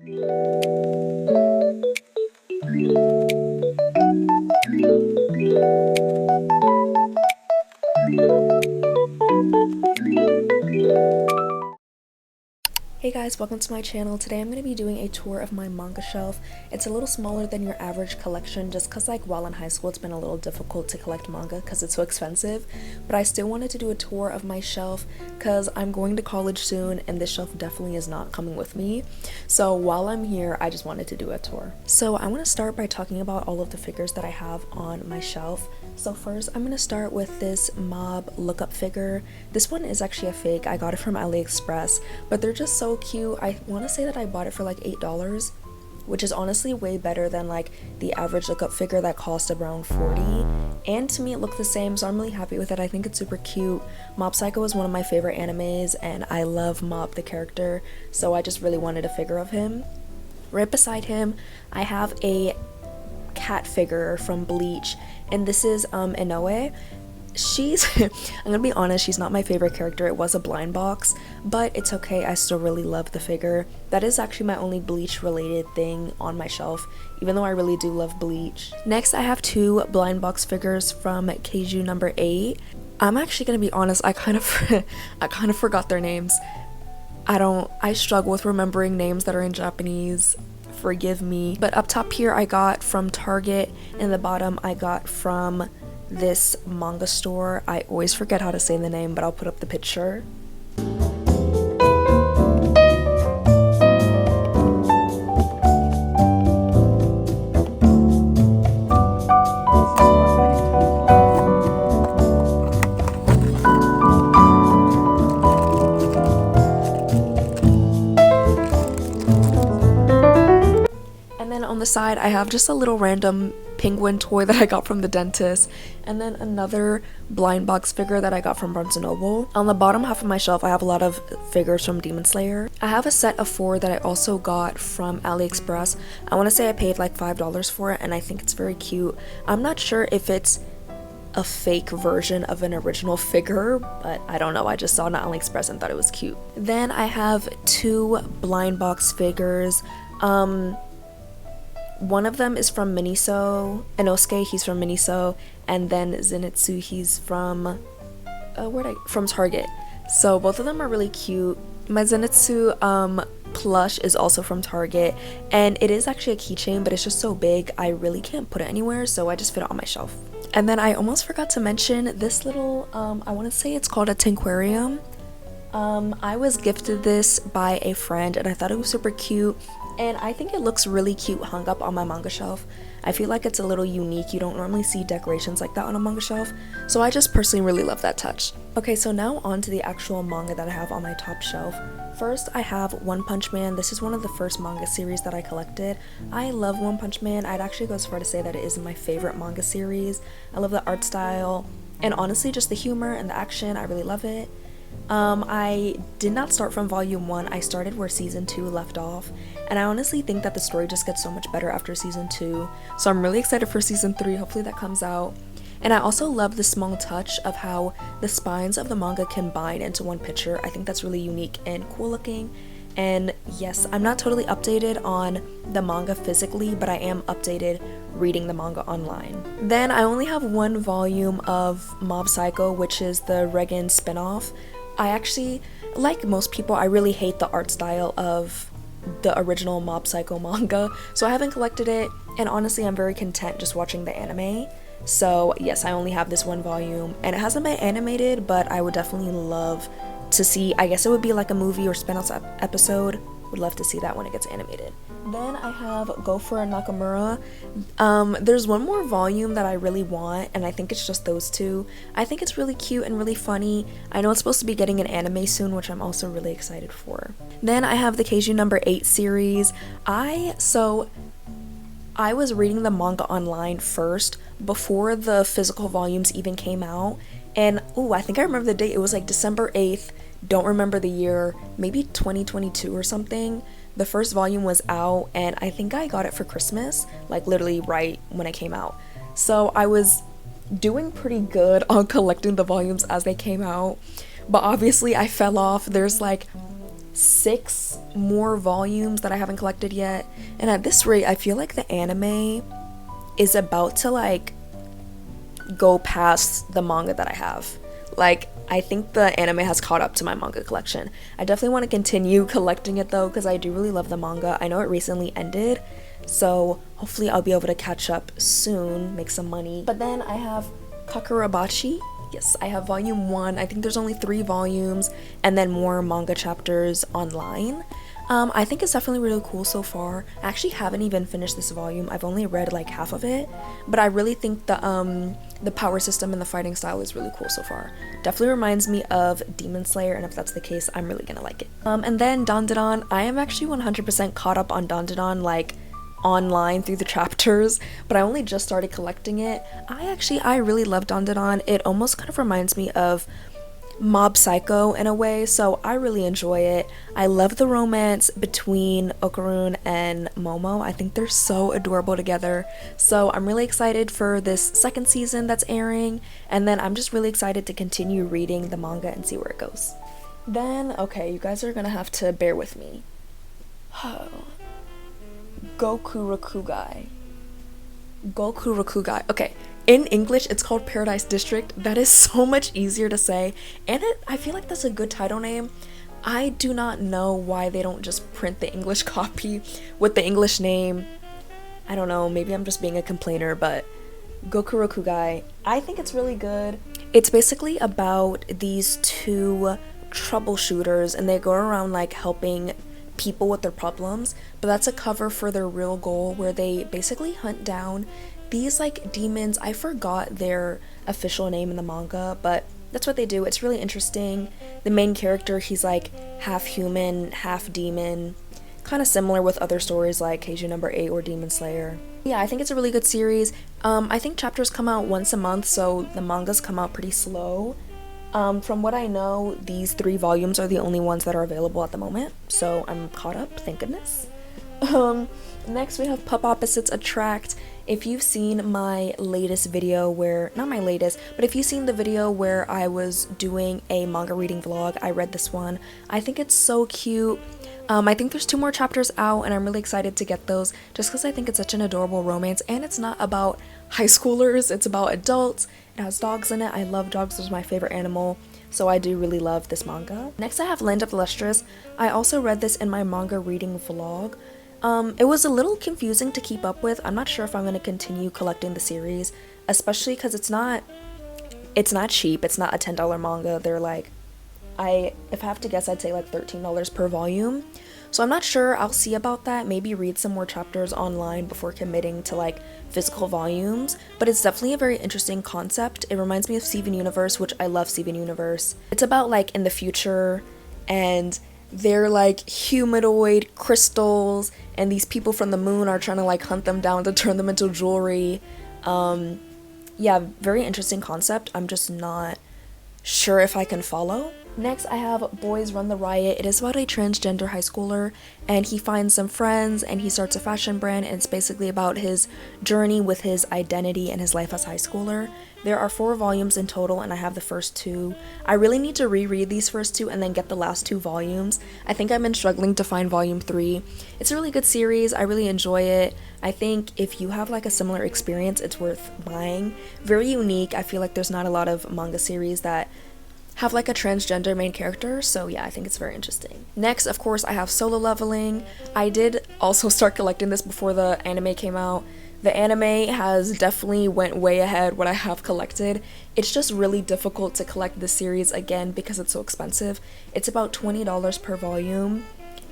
Hey guys, welcome to my channel. Today I'm going to be doing a tour of my manga shelf. It's a little smaller than your average collection just because like while in high school it's been a little difficult to collect manga because it's so expensive, but I still wanted to do a tour of my shelf because I'm going to college soon and this shelf definitely is not coming with me. So while I'm here, I just wanted to do a tour. So I want to start by talking about all of the figures that I have on my shelf. So first I'm going to start with this Mob lookup figure. This one is actually a fake. I got it from AliExpress, but they're just so cute. I want to say that I bought it for like $8, which is honestly way better than like the average lookup figure that cost around $40, and to me it looked the same, so I'm really happy with it. I think it's super cute. Mob Psycho is one of my favorite animes and I love Mob the character, so I just really wanted a figure of him. Right beside him I have a cat figure from Bleach, and this is Inoue. She's I'm gonna be honest, she's not my favorite character. It was a blind box, but it's okay, I still really love the figure. That is actually my only Bleach related thing on my shelf, even though I really do love Bleach. Next I have two blind box figures from Keiju number 8. I'm actually gonna be honest, I kind of forgot their names. I struggle with remembering names that are in Japanese, forgive me. But up top here I got from Target, and the bottom I got from this manga store. I always forget how to say the name, but I'll put up the picture. And then on the side I have just a little random penguin toy that I got from the dentist, and then another blind box figure that I got from Barnes & Noble. On the bottom half of my shelf I have a lot of figures from Demon Slayer. I have a set of 4 that I also got from AliExpress. I want to say I paid like $5 for it, and I think it's very cute. I'm not sure if it's a fake version of an original figure, but I don't know, I just saw it on AliExpress and thought it was cute. Then I have 2 blind box figures. One of them is from Miniso. Inosuke, he's from Miniso, and then Zenitsu, he's from from Target. So both of them are really cute. My Zenitsu plush is also from Target, and it is actually a keychain, but it's just so big I really can't put it anywhere, so I just fit it on my shelf. And then I almost forgot to mention this little I want to say it's called a Tanquarium. I was gifted this by a friend and I thought it was super cute, and I think it looks really cute hung up on my manga shelf. I feel like it's a little unique. You don't normally see decorations like that on a manga shelf, so I just personally really love that touch. Okay, so now on to the actual manga that I have on my top shelf. First I have One Punch Man. This is one of the first manga series that I collected. I love One Punch Man. I'd actually go as far to say that it is my favorite manga series. I love the art style and honestly just the humor and the action. I really love it. I did not start from volume 1, I started where season 2 left off, and I honestly think that the story just gets so much better after season 2, so I'm really excited for season 3, hopefully that comes out. And I also love the small touch of how the spines of the manga combine into one picture. I think that's really unique and cool looking. And yes, I'm not totally updated on the manga physically, but I am updated reading the manga online. Then I only have 1 volume of Mob Psycho, which is the Regan spinoff. I actually, like most people, I really hate the art style of the original Mob Psycho manga, so I haven't collected it, and honestly I'm very content just watching the anime. So yes, I only have this 1 volume, and it hasn't been animated, but I would definitely love to see, I guess it would be like a movie or spin-off episode. Would love to see that when it gets animated. Then I have Go for Nakamura. There's 1 more volume that I really want, and I think it's just those 2. I think it's really cute and really funny. I know it's supposed to be getting an anime soon, which I'm also really excited for. Then I have the Keiju number 8 series. I was reading the manga online first before the physical volumes even came out, and I think I remember the date. It was like December 8th, don't remember the year, maybe 2022 or something. The first volume was out, and I think I got it for Christmas, like literally right when it came out. So I was doing pretty good on collecting the volumes as they came out, but obviously I fell off. There's like 6 more volumes that I haven't collected yet. And at this rate, I feel like the anime is about to like go past the manga that I have. Like, I think the anime has caught up to my manga collection. I definitely want to continue collecting it though, because I do really love the manga. I know it recently ended, so hopefully I'll be able to catch up soon, make some money. But then I have Kakurabachi. Yes, I have volume 1. I think there's only 3 volumes, and then more manga chapters online. I think it's definitely really cool so far. I actually haven't even finished this volume. I've only read like half of it, but I really think the power system and the fighting style is really cool so far. Definitely reminds me of Demon Slayer, and if that's the case, I'm really gonna like it. And then Dandadan, I am actually 100% caught up on Dandadan, like online through the chapters, but I only just started collecting it. I really love Dandadan. It almost kind of reminds me of Mob Psycho in a way, so I really enjoy it. I love the romance between Okarun and Momo. I think they're so adorable together, so I'm really excited for this second season that's airing, and then I'm just really excited to continue reading the manga and see where it goes. Then, okay, you guys are gonna have to bear with me. Goku Rakugai. Okay, in English it's called Paradise District. That is so much easier to say, and I feel like that's a good title name. I do not know why they don't just print the English copy with the English name. I don't know, maybe I'm just being a complainer, but Goku Rakugai, I think it's really good. It's basically about these 2 troubleshooters, and they go around like helping people with their problems, but that's a cover for their real goal, where they basically hunt down these like demons. I forgot their official name in the manga, but that's what they do. It's really interesting. The main character, he's like half human, half demon, kind of similar with other stories like Keiju Number 8 or Demon Slayer. Yeah, I think it's a really good series. I think chapters come out once a month, so the mangas come out pretty slow. From what I know, these 3 volumes are the only ones that are available at the moment, so I'm caught up, thank goodness. Next we have Pup Opposites Attract. If you've seen my latest video not my latest, but if you've seen the video where I was doing a manga reading vlog, I read this one. I think it's so cute. I think there's 2 more chapters out, and I'm really excited to get those just because I think it's such an adorable romance, and it's not about high schoolers, it's about adults. It has dogs in it. I love dogs, those are my favorite animal, so I do really love this manga. Next I have Land of Lustrous. I also read this in my manga reading vlog. It was a little confusing to keep up with. I'm not sure if I'm going to continue collecting the series, especially because it's not cheap. It's not a $10 manga. They're like, if I have to guess, I'd say like $13 per volume. So I'm not sure. I'll see about that. Maybe read some more chapters online before committing to like physical volumes. But it's definitely a very interesting concept. It reminds me of Steven Universe, which I love Steven Universe. It's about like in the future, and they're like humanoid crystals, and these people from the moon are trying to like hunt them down to turn them into jewelry. Yeah, very interesting concept. I'm just not sure if I can follow. Next, I have Boys Run the Riot. It is about a transgender high schooler, and he finds some friends, and he starts a fashion brand, and it's basically about his journey with his identity and his life as a high schooler. There are 4 volumes in total, and I have the first 2. I really need to reread these first 2 and then get the last 2 volumes. I think I've been struggling to find volume 3. It's a really good series. I really enjoy it. I think if you have like a similar experience, it's worth buying. Very unique. I feel like there's not a lot of manga series that have like a transgender main character, so yeah, I think it's very interesting. Next, of course, I have Solo Leveling. I did also start collecting this before the anime came out. The anime has definitely went way ahead what I have collected. It's just really difficult to collect this series again because it's so expensive. It's about $20 per volume,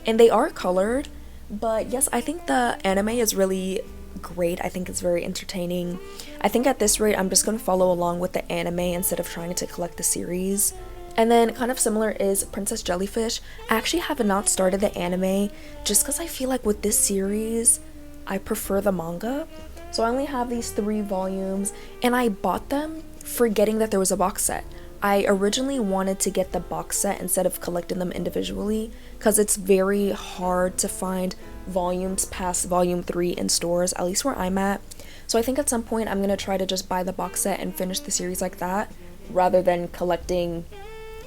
and they are colored, but yes, I think the anime is really great. I think it's very entertaining. I think at this rate I'm just going to follow along with the anime instead of trying to collect the series. And then kind of similar is Princess Jellyfish. I actually have not started the anime just because I feel like with this series I prefer the manga. So I only have these 3 volumes, and I bought them forgetting that there was a box set. I originally wanted to get the box set instead of collecting them individually because it's very hard to find volumes past volume 3 in stores, at least where I'm at. So I think at some point I'm going to try to just buy the box set and finish the series like that, rather than collecting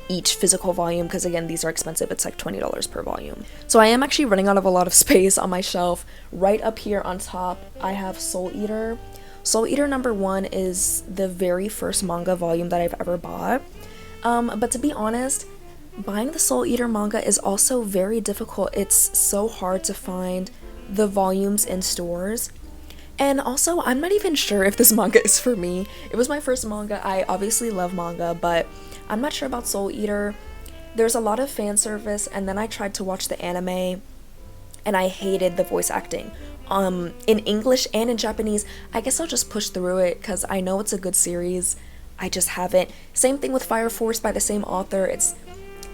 each physical volume, because again, these are expensive. It's like $20 per volume. So I am actually running out of a lot of space on my shelf. Right up here on top, I have Soul Eater. Soul Eater #1 is the very first manga volume that I've ever bought. But to be honest, buying the Soul Eater manga is also very difficult. It's so hard to find the volumes in stores. And also, I'm not even sure if this manga is for me. It was my first manga. I obviously love manga, but I'm not sure about Soul Eater. There's a lot of fan service, and then I tried to watch the anime, and I hated the voice acting. In English and in Japanese. I guess I'll just push through it, because I know it's a good series. I just haven't. Same thing with Fire Force by the same author. It's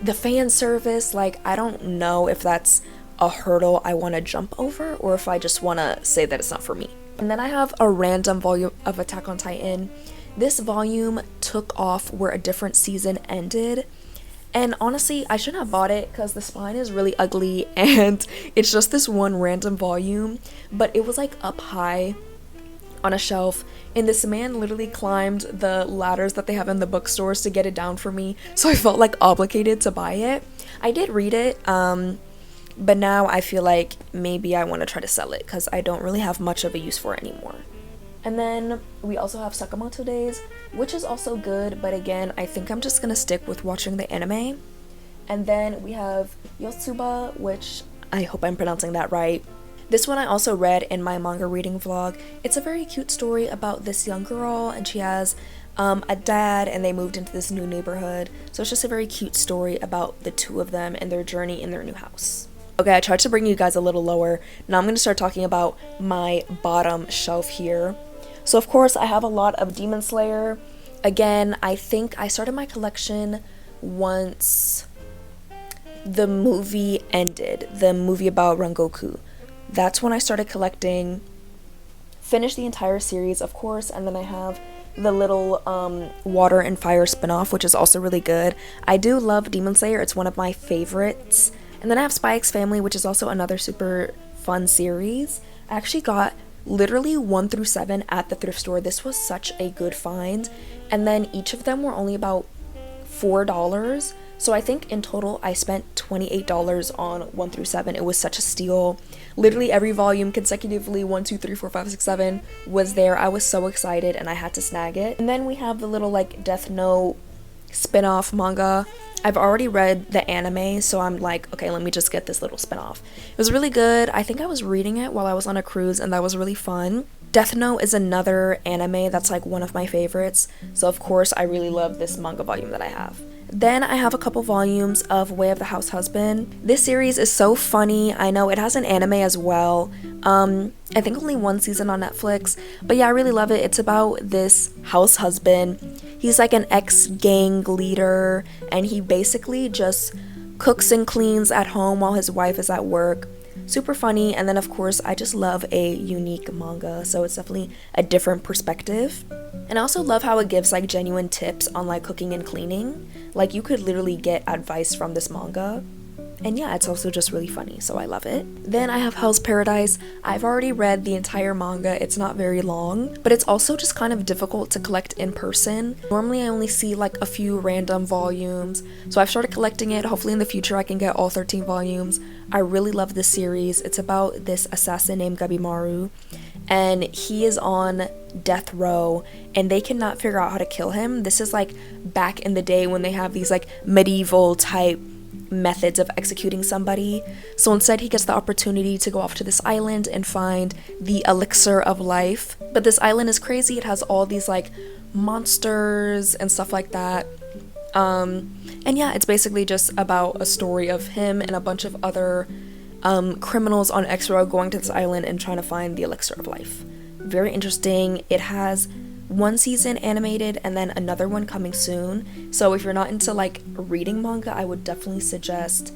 the fan service. Like, I don't know if that's a hurdle I want to jump over, or if I just want to say that it's not for me. And then I have a random volume of Attack on Titan. This volume took off where a different season ended. And honestly, I shouldn't have bought it because the spine is really ugly and it's just this one random volume. But it was like up high on a shelf, and this man literally climbed the ladders that they have in the bookstores to get it down for me. So I felt like obligated to buy it. I did read it, but now I feel like maybe I want to try to sell it because I don't really have much of a use for it anymore. And then we also have Sakamoto Days, which is also good, but again, I think I'm just gonna stick with watching the anime. And then we have Yotsuba, which I hope I'm pronouncing that right. This one I also read in my manga reading vlog. It's a very cute story about this young girl, and she has a dad, and they moved into this new neighborhood. So it's just a very cute story about the two of them and their journey in their new house. Okay, I tried to bring you guys a little lower. Now I'm going to start talking about my bottom shelf here. So of course I have a lot of Demon Slayer. Again, I think I started my collection once the movie ended. The movie about Rengoku. That's when I started collecting. Finished the entire series, of course, and then I have the little Water and Fire spinoff, which is also really good. I do love Demon Slayer. It's one of my favorites. And then I have Spy X Family, which is also another super fun series. I actually got literally 1 through 7 at the thrift store. This was such a good find. And then each of them were only about $4. So I think in total I spent $28 on 1 through 7. It was such a steal. Literally every volume consecutively, 1, 2, 3, 4, 5, 6, 7 was there. I was so excited and I had to snag it. And then we have the little like Death Note spin-off manga. I've already read the anime, so I'm like, okay, let me just get this little spin-off. It was really good. I think I was reading it while I was on a cruise, and that was really fun. Death Note is another anime that's like one of my favorites, so of course I really love this manga volume that I have. Then I have a couple volumes of Way of the House Husband. This series is so funny. I know it has an anime as well. I think only 1 season on Netflix. But yeah, I really love it. It's about this house husband. He's like an ex-gang leader, and he basically just cooks and cleans at home while his wife is at work. Super funny. And then of course I just love a unique manga, so it's definitely a different perspective. And I also love how it gives like genuine tips on like cooking and cleaning. Like you could literally get advice from this manga. And yeah, it's also just really funny, so I love it. Then I have Hell's Paradise. I've already read the entire manga. It's not very long, but it's also just kind of difficult to collect in person. Normally I only see like a few random volumes, so I've started collecting it. Hopefully in the future I can get all 13 volumes. I really love this series. It's about this assassin named Gabimaru, and he is on death row, and they cannot figure out how to kill him. This is like back in the day when they have these like medieval type methods of executing somebody. So instead he gets the opportunity to go off to this island and find the elixir of life. But this island is crazy. It has all these like monsters and stuff like that. And yeah, it's basically just about a story of him and a bunch of other criminals on X-Row going to this island and trying to find the elixir of life. Very interesting. It has 1 season animated and then another one coming soon. So if you're not into like reading manga, I would definitely suggest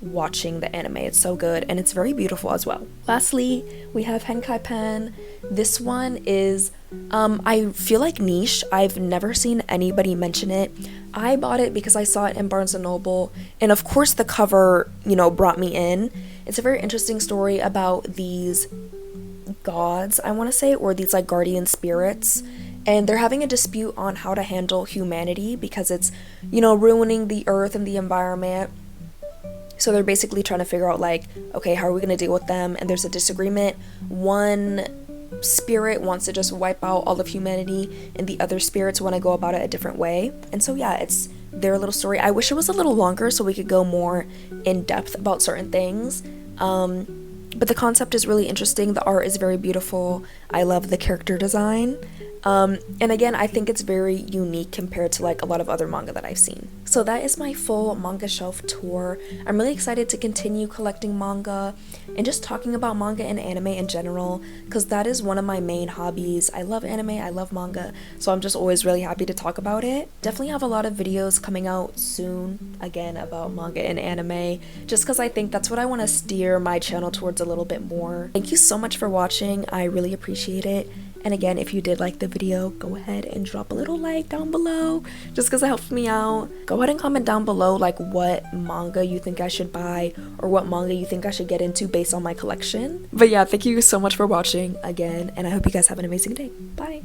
watching the anime. It's so good and it's very beautiful as well. Lastly, we have Henkai Pen. This one is I feel like niche. I've never seen anybody mention it. I bought it because I saw it in Barnes & Noble, and of course the cover, brought me in. It's a very interesting story about these gods, I want to say, or these like guardian spirits, and they're having a dispute on how to handle humanity because it's, you know, ruining the earth and the environment. So they're basically trying to figure out, like, okay, how are we going to deal with them? And there's a disagreement. One spirit wants to just wipe out all of humanity, and the other spirits want to go about it a different way. And so yeah, it's their little story. I wish it was a little longer so we could go more in depth about certain things. But the concept is really interesting. The art is very beautiful. I love the character design. And again, I think it's very unique compared to like a lot of other manga that I've seen. So that is my full manga shelf tour. I'm really excited to continue collecting manga and just talking about manga and anime in general, because that is one of my main hobbies. I love anime, I love manga, so I'm just always really happy to talk about it. Definitely have a lot of videos coming out soon, again, about manga and anime, just because I think that's what I want to steer my channel towards a little bit more. Thank you so much for watching. I really appreciate it. And again, if you did like the video, go ahead and drop a little like down below, just because it helps me out. Go ahead and comment down below like what manga you think I should buy, or what manga you think I should get into based on my collection. But yeah, thank you so much for watching again, and I hope you guys have an amazing day. Bye!